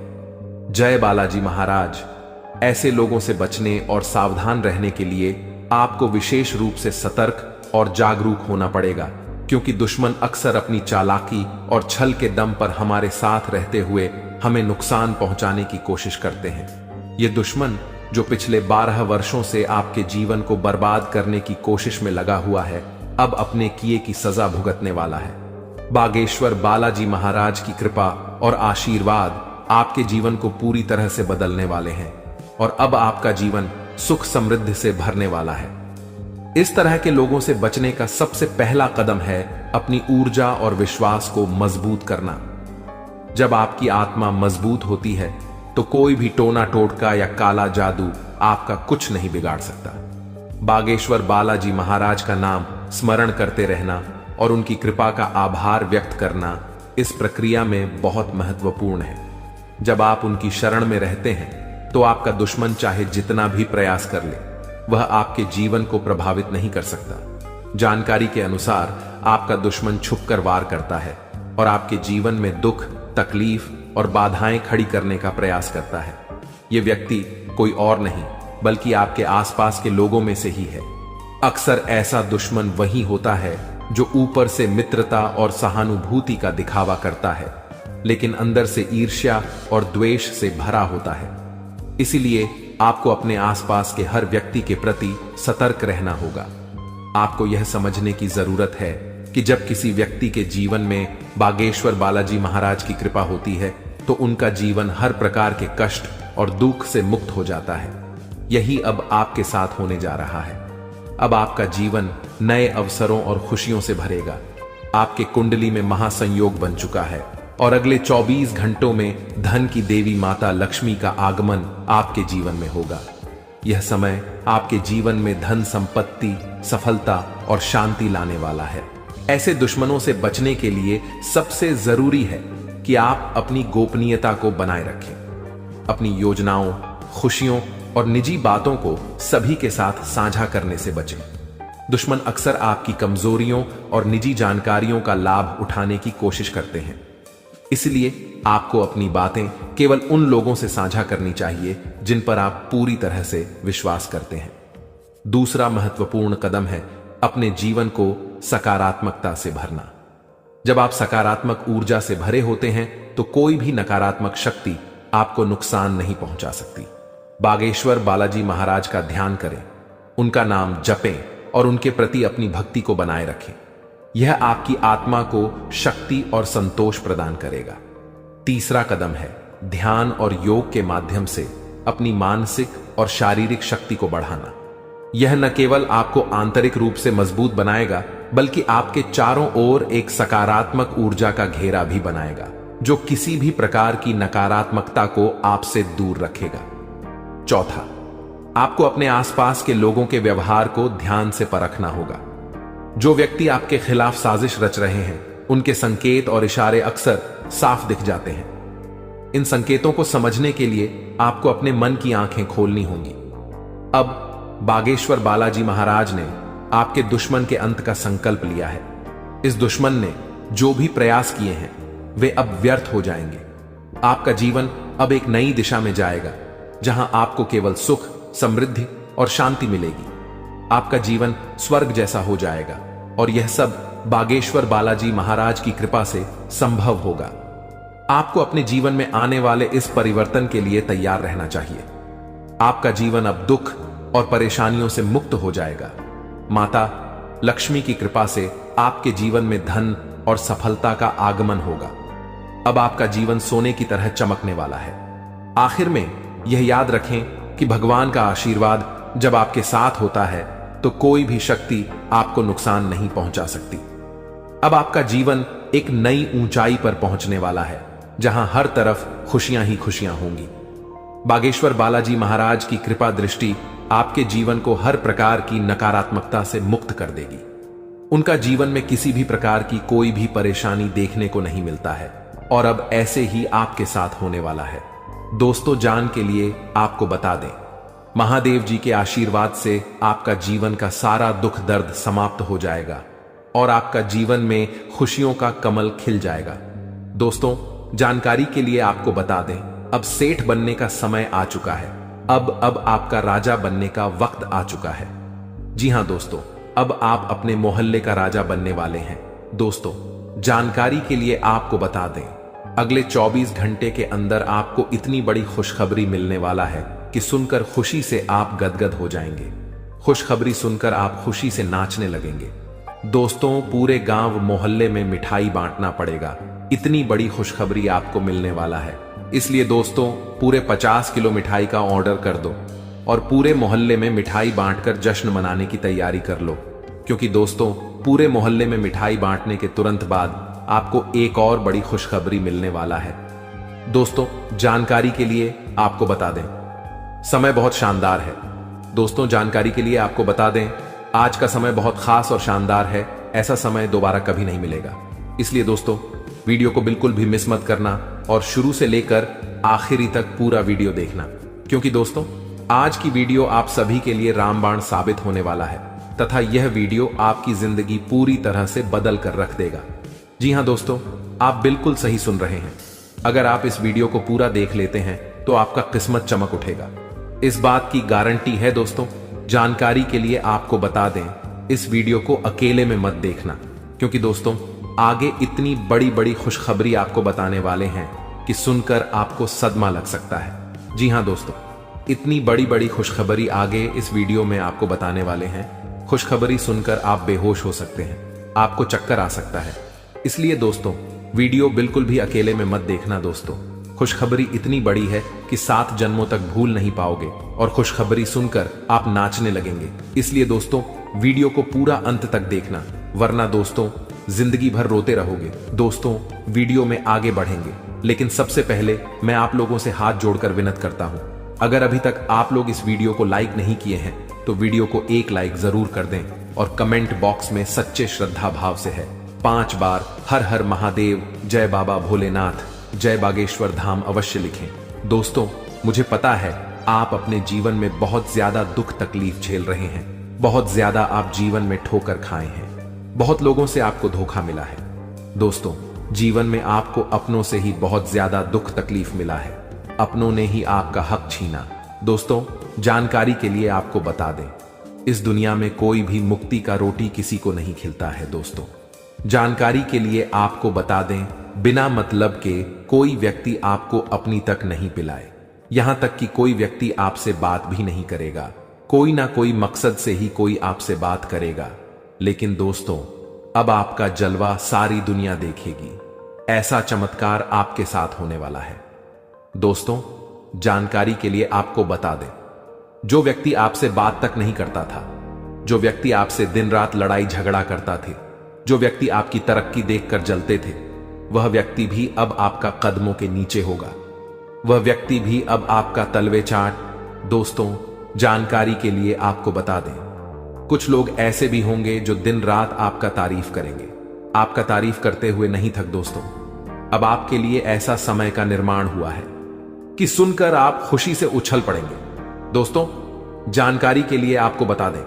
जय बालाजी महाराज। ऐसे लोगों से बचने और सावधान रहने के लिए आपको विशेष रूप से सतर्क और जागरूक होना पड़ेगा, क्योंकि दुश्मन अक्सर अपनी चालाकी और छल के दम पर हमारे साथ रहते हुए हमें नुकसान पहुंचाने की कोशिश करते हैं। ये दुश्मन जो पिछले 12 वर्षों से आपके जीवन को बर्बाद करने की कोशिश में लगा हुआ है, अब अपने किए की सजा भुगतने वाला है। बागेश्वर बालाजी महाराज की कृपा और आशीर्वाद आपके जीवन को पूरी तरह से बदलने वाले हैं और अब आपका जीवन सुख समृद्धि से भरने वाला है। इस तरह के लोगों से बचने का सबसे पहला कदम है अपनी ऊर्जा और विश्वास को मजबूत करना। जब आपकी आत्मा मजबूत होती है तो कोई भी टोना टोटका या काला जादू आपका कुछ नहीं बिगाड़ सकता। बागेश्वर बालाजी महाराज का नाम स्मरण करते रहना और उनकी कृपा का आभार व्यक्त करना इस प्रक्रिया में बहुत महत्वपूर्ण है। जब आप उनकी शरण में रहते हैं तो आपका दुश्मन चाहे जितना भी प्रयास कर ले, वह आपके जीवन को प्रभावित नहीं कर सकता। जानकारी के अनुसार आपका दुश्मन छुपकर वार करता है और आपके जीवन में दुख, तकलीफ और बाधाएं खड़ी करने का प्रयास करता है। यह व्यक्ति कोई और नहीं बल्कि आपके आसपास के लोगों में से ही है। अक्सर ऐसा दुश्मन वही होता है जो ऊपर से मित्रता और सहानुभूति का दिखावा करता है, लेकिन अंदर से ईर्ष्या और द्वेष से भरा होता है। इसीलिए आपको अपने आसपास के हर व्यक्ति के प्रति सतर्क रहना होगा। आपको यह समझने की जरूरत है कि जब किसी व्यक्ति के जीवन में बागेश्वर बालाजी महाराज की कृपा होती है तो उनका जीवन हर प्रकार के कष्ट और दुख से मुक्त हो जाता है। यही अब आपके साथ होने जा रहा है। अब आपका जीवन नए अवसरों और खुशियों से भरेगा। आपके कुंडली में महासंयोग बन चुका है और अगले 24 घंटों में धन की देवी माता लक्ष्मी का आगमन आपके जीवन में होगा। यह समय आपके जीवन में धन, संपत्ति, सफलता और शांति लाने वाला है। ऐसे दुश्मनों से बचने के लिए सबसे जरूरी है कि आप अपनी गोपनीयता को बनाए रखें। अपनी योजनाओं, खुशियों और निजी बातों को सभी के साथ साझा करने से बचें। दुश्मन अक्सर आपकी कमजोरियों और निजी जानकारियों का लाभ उठाने की कोशिश करते हैं। इसलिए आपको अपनी बातें केवल उन लोगों से साझा करनी चाहिए जिन पर आप पूरी तरह से विश्वास करते हैं। दूसरा महत्वपूर्ण कदम है अपने जीवन को सकारात्मकता से भरना। जब आप सकारात्मक ऊर्जा से भरे होते हैं तो कोई भी नकारात्मक शक्ति आपको नुकसान नहीं पहुंचा सकती। बागेश्वर बालाजी महाराज का ध्यान करें, उनका नाम जपें और उनके प्रति अपनी भक्ति को बनाए रखें। यह आपकी आत्मा को शक्ति और संतोष प्रदान करेगा। तीसरा कदम है ध्यान और योग के माध्यम से अपनी मानसिक और शारीरिक शक्ति को बढ़ाना। यह न केवल आपको आंतरिक रूप से मजबूत बनाएगा, बल्कि आपके चारों ओर एक सकारात्मक ऊर्जा का घेरा भी बनाएगा, जो किसी भी प्रकार की नकारात्मकता को आपसे दूर रखेगा। चौथा, आपको अपने आसपास के लोगों के व्यवहार को ध्यान से परखना होगा। जो व्यक्ति आपके खिलाफ साजिश रच रहे हैं, उनके संकेत और इशारे अक्सर साफ दिख जाते हैं। इन संकेतों को समझने के लिए आपको अपने मन की आंखें खोलनी होंगी। अब बागेश्वर बालाजी महाराज ने आपके दुश्मन के अंत का संकल्प लिया है। इस दुश्मन ने जो भी प्रयास किए हैं वे अब व्यर्थ हो जाएंगे। आपका जीवन अब एक नई दिशा में जाएगा, जहां आपको केवल सुख, समृद्धि और शांति मिलेगी। आपका जीवन स्वर्ग जैसा हो जाएगा और यह सब बागेश्वर बालाजी महाराज की कृपा से संभव होगा। आपको अपने जीवन में आने वाले इस परिवर्तन के लिए तैयार रहना चाहिए। आपका जीवन अब दुख और परेशानियों से मुक्त हो जाएगा। माता लक्ष्मी की कृपा से आपके जीवन में धन और सफलता का आगमन होगा। अब आपका जीवन सोने की तरह चमकने वाला है। आखिर में यह याद रखें कि भगवान का आशीर्वाद जब आपके साथ होता है तो कोई भी शक्ति आपको नुकसान नहीं पहुंचा सकती। अब आपका जीवन एक नई ऊंचाई पर पहुंचने वाला है, जहां हर तरफ खुशियां ही खुशियां होंगी। बागेश्वर बालाजी महाराज की कृपा दृष्टि आपके जीवन को हर प्रकार की नकारात्मकता से मुक्त कर देगी। उनका जीवन में किसी भी प्रकार की कोई भी परेशानी देखने को नहीं मिलता है और अब ऐसे ही आपके साथ होने वाला है। दोस्तों, जान के लिए आपको बता दें, महादेव जी के आशीर्वाद से आपका जीवन का सारा दुख दर्द समाप्त हो जाएगा और आपका जीवन में खुशियों का कमल खिल जाएगा। दोस्तों, जानकारी के लिए आपको बता दें, अब सेठ बनने का समय आ चुका है। अब आपका राजा बनने का वक्त आ चुका है। जी हां दोस्तों, अब आप अपने मोहल्ले का राजा बनने वाले हैं। दोस्तों, जानकारी के लिए आपको बता दें, अगले 24 घंटे के अंदर आपको इतनी बड़ी खुशखबरी मिलने वाला है कि सुनकर खुशी से आप गदगद हो जाएंगे। खुशखबरी सुनकर आप खुशी से नाचने लगेंगे। दोस्तों, पूरे गांव मोहल्ले में मिठाई बांटना पड़ेगा, इतनी बड़ी खुशखबरी आपको मिलने वाला है। इसलिए दोस्तों, पूरे 50 किलो मिठाई का ऑर्डर कर दो और पूरे मोहल्ले में मिठाई बांटकर जश्न मनाने की तैयारी कर लो, क्योंकि दोस्तों, पूरे मोहल्ले में मिठाई बांटने के तुरंत बाद आपको एक और बड़ी खुशखबरी मिलने वाला है। दोस्तों, जानकारी के लिए आपको बता दें, समय बहुत शानदार है। दोस्तों, जानकारी के लिए आपको बता दें, आज का समय बहुत खास और शानदार है। ऐसा समय दोबारा कभी नहीं मिलेगा। इसलिए दोस्तों, वीडियो को बिल्कुल भी मिस मत करना और शुरू से लेकर आखिरी तक पूरा वीडियो देखना, क्योंकि दोस्तों, आज की वीडियो आप सभी के लिए रामबाण साबित होने वाला है तथा यह वीडियो आपकी जिंदगी पूरी तरह से बदल कर रख देगा। जी हां दोस्तों, आप बिल्कुल सही सुन रहे हैं। अगर आप इस वीडियो को पूरा देख लेते हैं तो आपका किस्मत चमक उठेगा, इस बात की गारंटी है। दोस्तों, जानकारी के लिए आपको बता दें, इस वीडियो को अकेले में मत देखना, क्योंकि दोस्तों, आगे इतनी बड़ी बड़ी खुशखबरी आपको बताने वाले हैं कि सुनकर आपको सदमा लग सकता है। जी हां दोस्तों, इतनी बड़ी बड़ी खुशखबरी आगे इस वीडियो में आपको बताने वाले हैं। खुशखबरी सुनकर आप बेहोश हो सकते हैं, आपको चक्कर आ सकता है। इसलिए दोस्तों, वीडियो बिल्कुल भी अकेले में मत देखना। दोस्तों, खुशखबरी इतनी बड़ी है कि 7 जन्मों तक भूल नहीं पाओगे और खुशखबरी सुनकर आप नाचने लगेंगे। इसलिए दोस्तों, वीडियो को पूरा अंत तक देखना, वरना दोस्तों जिंदगी भर रोते रहोगे। दोस्तों, वीडियो में आगे बढ़ेंगे, लेकिन सबसे पहले मैं आप लोगों से हाथ जोड़कर विनत करता हूं, अगर अभी तक आप लोग इस वीडियो को लाइक नहीं किए हैं तो वीडियो को एक लाइक जरूर कर दें और कमेंट बॉक्स में सच्चे श्रद्धा भाव से है 5 बार हर हर महादेव, जय बाबा भोलेनाथ, जय बागेश्वर धाम अवश्य लिखें। दोस्तों, मुझे पता है आप अपने जीवन में बहुत ज्यादा दुख तकलीफ झेल रहे हैं, बहुत ज्यादा आप जीवन में ठोकर खाए हैं, बहुत लोगों से आपको धोखा मिला है। दोस्तों, जीवन में आपको अपनों से ही बहुत ज्यादा दुख तकलीफ मिला है, अपनों ने ही आपका हक छीना। दोस्तों, जानकारी के लिए आपको बता दें, इस दुनिया में कोई भी मुक्ति का रोटी किसी को नहीं खिलता है। दोस्तों, जानकारी के लिए आपको बता दें, बिना मतलब के कोई व्यक्ति आपको अपनी तक नहीं पिलाए, यहां तक कि कोई व्यक्ति आपसे बात भी नहीं करेगा, कोई ना कोई मकसद से ही कोई आपसे बात करेगा। लेकिन दोस्तों, अब आपका जलवा सारी दुनिया देखेगी, ऐसा चमत्कार आपके साथ होने वाला है। दोस्तों, जानकारी के लिए आपको बता दें, जो व्यक्ति आपसे बात तक नहीं करता था, जो व्यक्ति आपसे दिन रात लड़ाई झगड़ा करता थे, जो व्यक्ति आपकी तरक्की देखकर जलते थे, वह व्यक्ति भी अब आपका कदमों के नीचे होगा, वह व्यक्ति भी अब आपका तलवे चाट। दोस्तों, जानकारी के लिए आपको बता दें, कुछ लोग ऐसे भी होंगे जो दिन रात आपका तारीफ करेंगे, आपका तारीफ करते हुए नहीं थक। दोस्तों, अब आपके लिए ऐसा समय का निर्माण हुआ है कि सुनकर आप खुशी से उछल पड़ेंगे। दोस्तों, जानकारी के लिए आपको बता दें,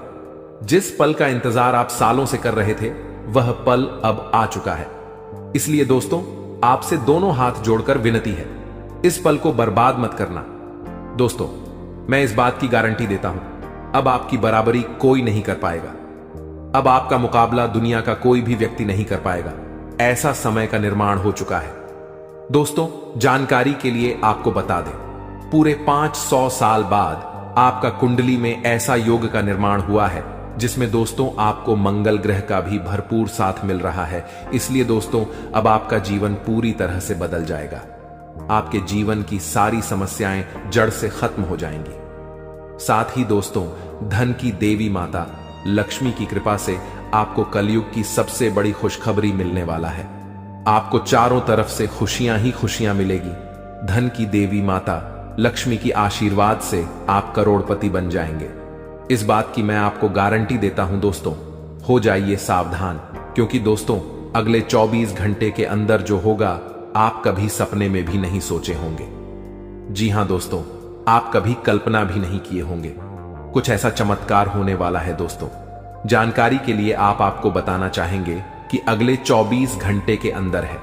जिस पल का इंतजार आप सालों से कर रहे थे, वह पल अब आ चुका है। इसलिए दोस्तों, आपसे दोनों हाथ जोड़कर विनती है, इस पल को बर्बाद मत करना। दोस्तों, मैं इस बात की गारंटी देता हूं, अब आपकी बराबरी कोई नहीं कर पाएगा, अब आपका मुकाबला दुनिया का कोई भी व्यक्ति नहीं कर पाएगा, ऐसा समय का निर्माण हो चुका है। दोस्तों, जानकारी के लिए आपको बता दें, पूरे 500 साल बाद आपका कुंडली में ऐसा योग का निर्माण हुआ है जिसमें दोस्तों आपको मंगल ग्रह का भी भरपूर साथ मिल रहा है। इसलिए दोस्तों, अब आपका जीवन पूरी तरह से बदल जाएगा, आपके जीवन की सारी समस्याएं जड़ से खत्म हो जाएंगी। साथ ही दोस्तों, धन की देवी माता लक्ष्मी की कृपा से आपको कलयुग की सबसे बड़ी खुशखबरी मिलने वाला है। आपको चारों तरफ से खुशियां ही खुशियां मिलेगी। धन की देवी माता लक्ष्मी की आशीर्वाद से आप करोड़पति बन जाएंगे, इस बात की मैं आपको गारंटी देता हूं। दोस्तों, हो जाइए सावधान, क्योंकि दोस्तों, अगले 24 घंटे के अंदर जो होगा आप कभी सपने में भी नहीं सोचे होंगे। जी हां दोस्तों, आप कभी कल्पना भी नहीं किए होंगे, कुछ ऐसा चमत्कार होने वाला है। दोस्तों, जानकारी के लिए आपको बताना चाहेंगे कि अगले 24 घंटे के अंदर है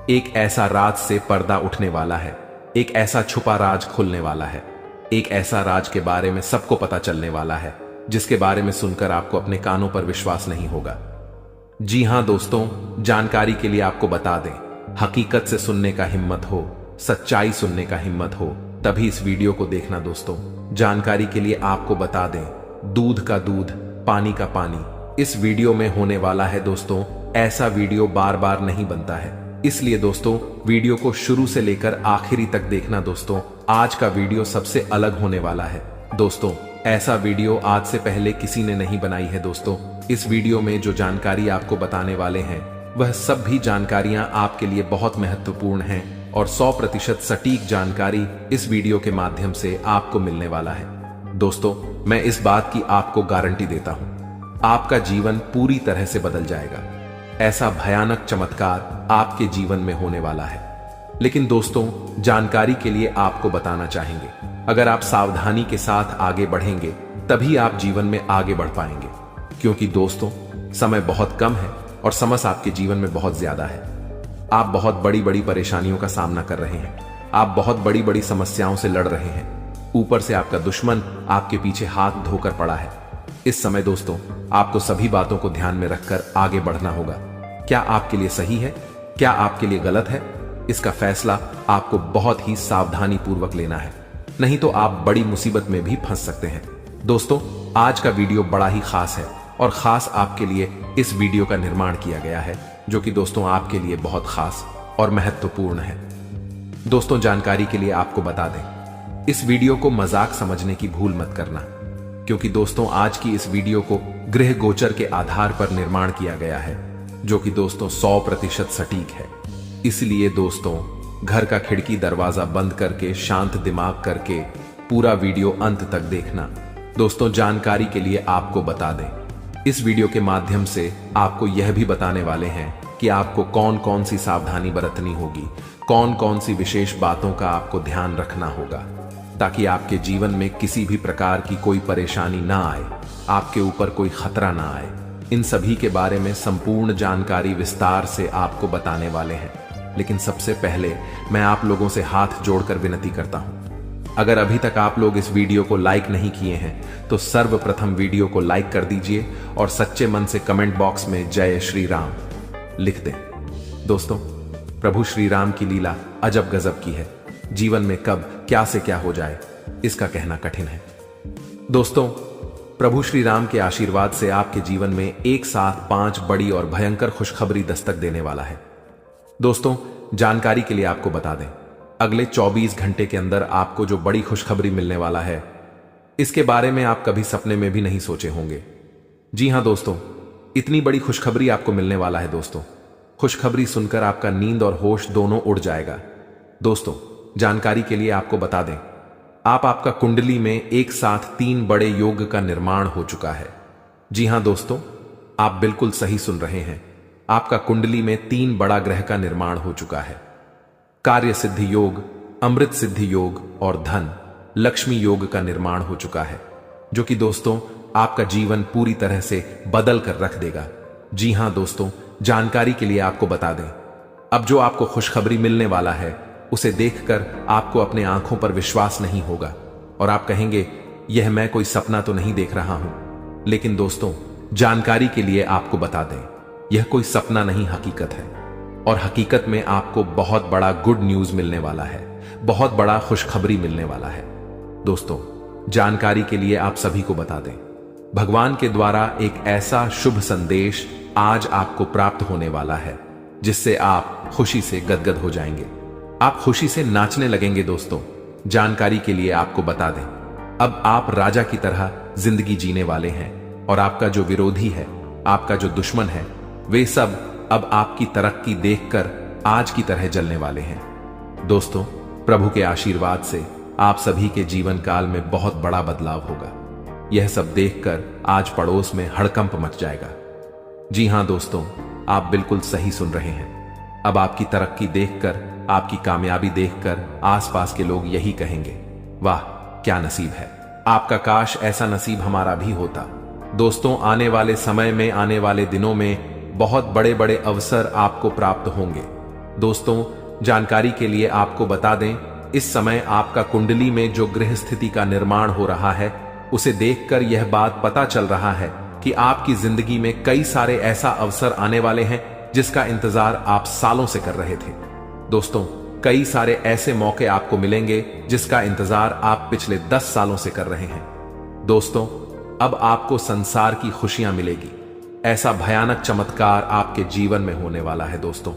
एक ऐसा राज से पर्दा उठने वाला है, एक ऐसा छुपा राज खुलने वाला है, एक ऐसा राज के बारे में सबको पता चलने वाला है जिसके बारे में सुनकर आपको अपने कानों पर विश्वास नहीं होगा। जी हां दोस्तों, जानकारी के लिए आपको बता दें, हकीकत से सुनने का हिम्मत हो, सच्चाई सुनने का हिम्मत हो, तभी इस वीडियो को देखना। दोस्तों, जानकारी के लिए आपको बता दें, दूध का दूध, पानी का पानी इस वीडियो में होने वाला है। दोस्तों, ऐसा वीडियो बार बार नहीं बनता है, इसलिए दोस्तों वीडियो को शुरू से लेकर आखिरी तक देखना। दोस्तों, आज का वीडियो सबसे अलग होने वाला है। दोस्तों, ऐसा वीडियो आज से पहले किसी ने नहीं बनाई है। दोस्तों, इस वीडियो में जो जानकारी आपको बताने वाले हैं वह सब भी जानकारियां आपके लिए बहुत महत्वपूर्ण हैं और 100% सटीक जानकारी इस वीडियो के माध्यम से आपको मिलने वाला है। दोस्तों, मैं इस बात की आपको गारंटी देता हूं, आपका जीवन पूरी तरह से बदल जाएगा, ऐसा भयानक चमत्कार आपके जीवन में होने वाला है। लेकिन दोस्तों, जानकारी के लिए आपको बताना चाहेंगे, अगर आप सावधानी के साथ आगे बढ़ेंगे तभी आप जीवन में आगे बढ़ पाएंगे, क्योंकि दोस्तों समय बहुत कम है और समस्या आपके जीवन में बहुत ज्यादा है। आप बहुत बड़ी बड़ी परेशानियों का सामना कर रहे हैं, आप बहुत बड़ी बड़ी समस्याओं से लड़ रहे हैं, ऊपर से आपका दुश्मन आपके पीछे हाथ धोकर पड़ा है। इस समय दोस्तों आपको सभी बातों को ध्यान में रखकर आगे बढ़ना होगा। क्या आपके लिए सही है, क्या आपके लिए गलत है, इसका फैसला आपको बहुत ही सावधानी पूर्वक लेना है, नहीं तो आप बड़ी मुसीबत में भी फंस सकते हैं। दोस्तों, आज का वीडियो बड़ा ही खास है और खास आपके लिए इस वीडियो का निर्माण किया गया है, जो कि दोस्तों आपके लिए बहुत खास और महत्वपूर्ण है। दोस्तों, जानकारी के लिए आपको बता दें, इस वीडियो को मजाक समझने की भूल मत करना, क्योंकि दोस्तों आज की इस वीडियो को ग्रह गोचर के आधार पर निर्माण किया गया है। जो कि दोस्तों 100% सटीक है। इसलिए दोस्तों घर का खिड़की दरवाजा बंद करके शांत दिमाग करके पूरा वीडियो अंत तक देखना। दोस्तों जानकारी के लिए आपको बता दें, इस वीडियो के माध्यम से आपको यह भी बताने वाले हैं कि आपको कौन कौन सी सावधानी बरतनी होगी, कौन कौन सी विशेष बातों का आपको ध्यान रखना होगा, ताकि आपके जीवन में किसी भी प्रकार की कोई परेशानी ना आए, आपके ऊपर कोई खतरा ना आए। इन सभी के बारे में संपूर्ण जानकारी विस्तार से आपको बताने वाले हैं। लेकिन सबसे पहले मैं आप लोगों से हाथ जोड़कर विनती करता हूं, अगर अभी तक आप लोग इस वीडियो को लाइक नहीं किए हैं तो सर्वप्रथम वीडियो को लाइक कर दीजिए और सच्चे मन से कमेंट बॉक्स में जय श्री राम लिख दें। दोस्तों प्रभु श्री राम की लीला अजब गजब की है। जीवन में कब क्या से क्या हो जाए इसका कहना कठिन है। दोस्तों प्रभु श्री राम के आशीर्वाद से आपके जीवन में एक साथ 5 बड़ी और भयंकर खुशखबरी दस्तक देने वाला है। दोस्तों जानकारी के लिए आपको बता दें, अगले 24 घंटे के अंदर आपको जो बड़ी खुशखबरी मिलने वाला है, इसके बारे में आप कभी सपने में भी नहीं सोचे होंगे। जी हां दोस्तों, इतनी बड़ी खुशखबरी आपको मिलने वाला है। दोस्तों खुशखबरी सुनकर आपका नींद और होश दोनों उड़ जाएगा। दोस्तों जानकारी के लिए आपको बता दें, आपका कुंडली में एक साथ 3 बड़े योग का निर्माण हो चुका है। जी हां दोस्तों, आप बिल्कुल सही सुन रहे हैं, आपका कुंडली में 3 बड़ा ग्रह का निर्माण हो चुका है। कार्य सिद्धि योग, अमृत सिद्धि योग और धन लक्ष्मी योग का निर्माण हो चुका है, जो कि दोस्तों आपका जीवन पूरी तरह से बदल कर रख देगा। जी हां दोस्तों, जानकारी के लिए आपको बता दें, अब जो आपको खुशखबरी मिलने वाला है उसे देखकर आपको अपने आंखों पर विश्वास नहीं होगा और आप कहेंगे यह मैं कोई सपना तो नहीं देख रहा हूं। लेकिन दोस्तों जानकारी के लिए आपको बता दें, यह कोई सपना नहीं हकीकत है और हकीकत में आपको बहुत बड़ा गुड न्यूज मिलने वाला है, बहुत बड़ा खुशखबरी मिलने वाला है। दोस्तों जानकारी के लिए आप सभी को बता दें, भगवान के द्वारा एक ऐसा शुभ संदेश आज आपको प्राप्त होने वाला है जिससे आप खुशी से गदगद हो जाएंगे, आप खुशी से नाचने लगेंगे। दोस्तों जानकारी के लिए आपको बता दें, अब आप राजा की तरह जिंदगी जीने वाले हैं और आपका जो विरोधी है, आपका जो दुश्मन है, वे सब अब आपकी तरक्की देखकर आज की तरह जलने वाले हैं। दोस्तों प्रभु के आशीर्वाद से आप सभी के जीवन काल में बहुत बड़ा बदलाव होगा। यह सब देखकर आज पड़ोस में हड़कंप मच जाएगा। जी हां दोस्तों, आप बिल्कुल सही सुन रहे हैं। अब आपकी तरक्की देखकर, आपकी कामयाबी देखकर आसपास के लोग यही कहेंगे, वाह क्या नसीब है, आपका काश ऐसा नसीब हमारा भी होता। दोस्तों आने वाले समय में, आने वाले दिनों में बहुत बड़े बड़े अवसर आपको प्राप्त होंगे। दोस्तों जानकारी के लिए आपको बता दें, इस समय आपका कुंडली में जो ग्रह स्थिति का निर्माण हो रहा है उसे देखकर यह बात पता चल रहा है कि आपकी जिंदगी में कई सारे ऐसा अवसर आने वाले हैं जिसका इंतजार आप सालों से कर रहे थे। दोस्तों कई सारे ऐसे मौके आपको मिलेंगे जिसका इंतजार आप पिछले 10 सालों से कर रहे हैं। दोस्तों अब आपको संसार की खुशियां मिलेगी, ऐसा भयानक चमत्कार आपके जीवन में होने वाला है। दोस्तों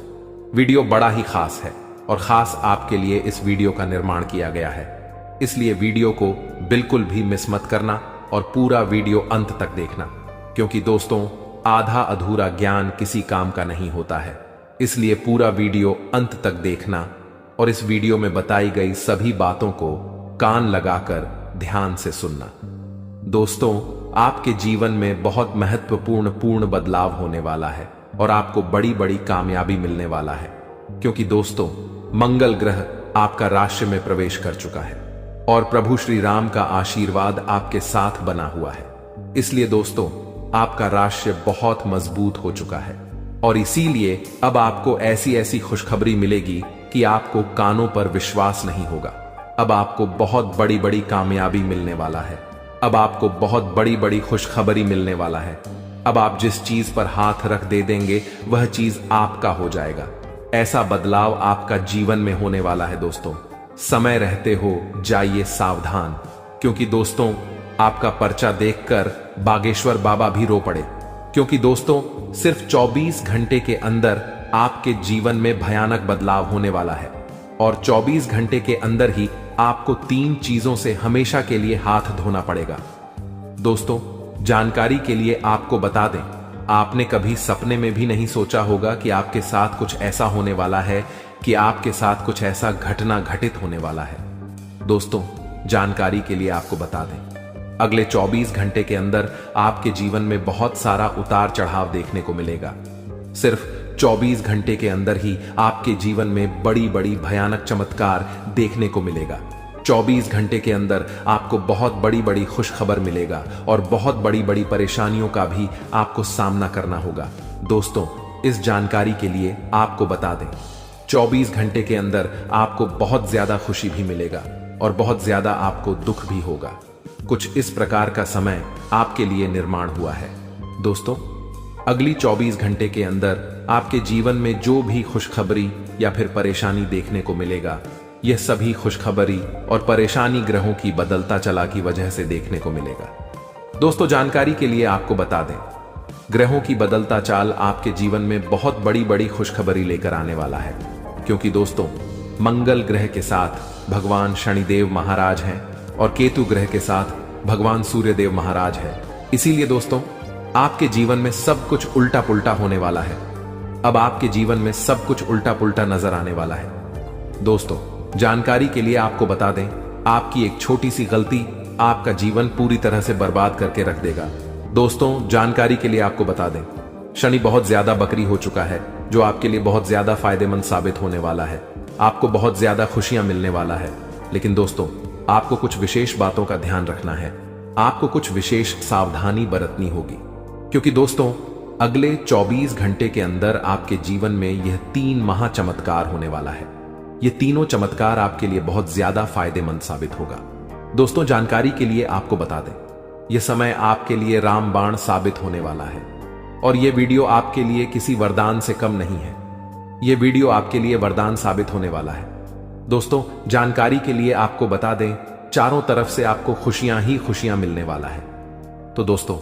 वीडियो बड़ा ही खास है और खास आपके लिए इस वीडियो का निर्माण किया गया है, इसलिए वीडियो को बिल्कुल भी मिस मत करना और पूरा वीडियो अंत तक देखना, क्योंकि दोस्तों आधा अधूरा ज्ञान किसी काम का नहीं होता है। इसलिए पूरा वीडियो अंत तक देखना और इस वीडियो में बताई गई सभी बातों को कान लगाकर ध्यान से सुनना। दोस्तों आपके जीवन में बहुत महत्वपूर्ण बदलाव होने वाला है और आपको बड़ी बड़ी कामयाबी मिलने वाला है, क्योंकि दोस्तों मंगल ग्रह आपका राशि में प्रवेश कर चुका है और प्रभु श्री राम का आशीर्वाद आपके साथ बना हुआ है। इसलिए दोस्तों आपका राशि बहुत मजबूत हो चुका है और इसीलिए अब आपको ऐसी ऐसी खुशखबरी मिलेगी कि आपको कानों पर विश्वास नहीं होगा। अब आपको बहुत बड़ी बड़ी कामयाबी मिलने वाला है, अब आपको बहुत बड़ी बड़ी खुशखबरी मिलने वाला है। अब आप जिस चीज पर हाथ रख दे देंगे वह चीज आपका हो जाएगा। ऐसा बदलाव आपका जीवन में होने वाला है। दोस्तों समय रहते हो जाइए सावधान, क्योंकि दोस्तों आपका पर्चा देखकर बागेश्वर बाबा भी रो पड़े, क्योंकि दोस्तों सिर्फ 24 घंटे के अंदर आपके जीवन में भयानक बदलाव होने वाला है और 24 घंटे के अंदर ही आपको 3 चीजों से हमेशा के लिए हाथ धोना पड़ेगा। दोस्तों जानकारी के लिए आपको बता दें, आपने कभी सपने में भी नहीं सोचा होगा कि आपके साथ कुछ ऐसा होने वाला है, कि आपके साथ कुछ ऐसा घटना घटित होने वाला है। दोस्तों, जानकारी के लिए आपको बता दें, अगले 24 घंटे के अंदर आपके जीवन में बहुत सारा उतार चढ़ाव देखने को मिलेगा। सिर्फ 24 घंटे के अंदर ही आपके जीवन में बड़ी बड़ी भयानक चमत्कार देखने को मिलेगा। 24 घंटे के अंदर आपको बहुत बड़ी बड़ी खुशखबर मिलेगा और बहुत बड़ी बड़ी परेशानियों का भी आपको सामना करना होगा। दोस्तों, इस जानकारी के लिए आपको बता दें, 24 घंटे के अंदर आपको बहुत ज्यादा खुशी भी मिलेगा और बहुत ज्यादा आपको दुख भी होगा। कुछ इस प्रकार का समय आपके लिए निर्माण हुआ है। दोस्तों, अगली 24 घंटे के अंदर आपके जीवन में जो भी खुशखबरी या फिर परेशानी देखने को मिलेगा, यह सभी खुशखबरी और परेशानी ग्रहों की बदलता चला की वजह से देखने को मिलेगा। दोस्तों, जानकारी के लिए आपको बता दें, ग्रहों की बदलता चाल आपके जीवन में बहुत बड़ी बड़ी खुशखबरी लेकर आने वाला है, क्योंकि दोस्तों, मंगल ग्रह के साथ भगवान शनिदेव महाराज हैं और केतु ग्रह के साथ भगवान सूर्यदेव महाराज है। इसीलिए दोस्तों, आपके जीवन में सब कुछ उल्टा पुल्टा होने वाला है। अब आपके जीवन में सब कुछ उल्टा पुल्टा नजर आने वाला है। दोस्तों, जानकारी के लिए आपको बता दें, आपकी एक छोटी सी गलती आपका जीवन पूरी तरह से बर्बाद करके रख देगा। दोस्तों, जानकारी के लिए आपको बता दें, शनि बहुत ज्यादा बकरी हो चुका है, जो आपके लिए बहुत ज्यादा फायदेमंद साबित होने वाला है। आपको बहुत ज्यादा खुशियां मिलने वाला है। लेकिन दोस्तों, आपको कुछ विशेष बातों का ध्यान रखना है। आपको कुछ विशेष सावधानी बरतनी होगी, क्योंकि दोस्तों, अगले 24 घंटे के अंदर आपके जीवन में यह 3 महा चमत्कार होने वाला है। ये तीनों चमत्कार आपके लिए बहुत ज्यादा फायदेमंद साबित होगा। दोस्तों, जानकारी के लिए आपको बता दें, यह समय आपके लिए रामबाण साबित होने वाला है और यह वीडियो आपके लिए किसी वरदान से कम नहीं है। यह वीडियो आपके लिए वरदान साबित होने वाला है। दोस्तों, जानकारी के लिए आपको बता दें, चारों तरफ से आपको खुशियां ही खुशियां मिलने वाला है। तो दोस्तों,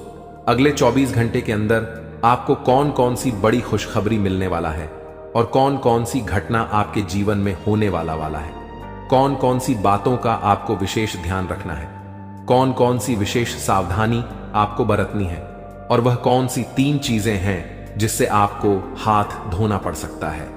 अगले 24 घंटे के अंदर आपको कौन कौन सी बड़ी खुशखबरी मिलने वाला है और कौन कौन सी घटना आपके जीवन में होने वाला है, कौन कौन सी बातों का आपको विशेष ध्यान रखना है, कौन कौन सी विशेष सावधानी आपको बरतनी है और वह कौन सी 3 चीजें हैं जिससे आपको हाथ धोना पड़ सकता है,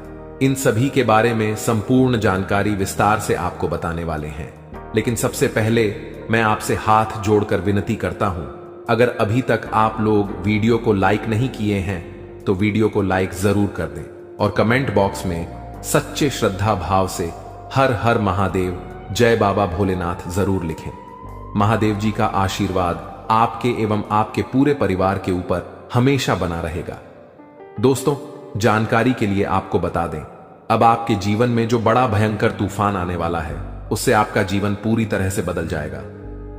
इन सभी के बारे में संपूर्ण जानकारी विस्तार से आपको बताने वाले हैं। लेकिन सबसे पहले मैं आपसे हाथ जोड़कर विनती करता हूं, अगर अभी तक आप लोग वीडियो को लाइक नहीं किए हैं तो वीडियो को लाइक जरूर कर दें और कमेंट बॉक्स में सच्चे श्रद्धा भाव से हर हर महादेव, जय बाबा भोलेनाथ जरूर लिखें। महादेव जी का आशीर्वाद आपके एवं आपके पूरे परिवार के ऊपर हमेशा बना रहेगा। दोस्तों, जानकारी के लिए आपको बता दें, अब आपके जीवन में जो बड़ा भयंकर तूफान आने वाला है, उससे आपका जीवन पूरी तरह से बदल जाएगा।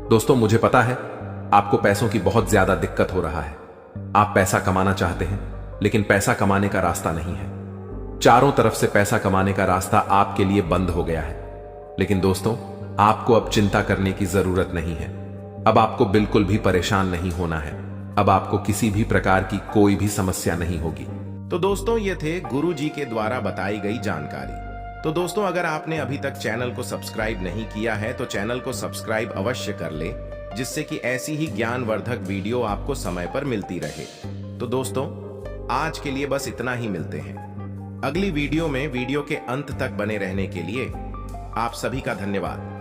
दोस्तों, मुझे पता है आपको पैसों की बहुत ज्यादा दिक्कत हो रहा है। आप पैसा कमाना चाहते हैं, लेकिन पैसा कमाने का रास्ता नहीं है। चारों तरफ से पैसा कमाने का रास्ता आपके लिए बंद हो गया है। लेकिन दोस्तों, आपको अब चिंता करने की जरूरत नहीं है। अब आपको बिल्कुल भी परेशान नहीं होना है। अब आपको किसी भी प्रकार की कोई भी समस्या नहीं होगी। तो दोस्तों, ये थे गुरु जी के द्वारा बताई गई जानकारी। तो दोस्तों, अगर आपने अभी तक चैनल को सब्सक्राइब नहीं किया है तो चैनल को सब्सक्राइब अवश्य कर ले, जिससे कि ऐसी ही ज्ञानवर्धक वीडियो आपको समय पर मिलती रहे। तो दोस्तों, आज के लिए बस इतना ही। मिलते हैं अगली वीडियो में। वीडियो के अंत तक बने रहने के लिए आप सभी का धन्यवाद।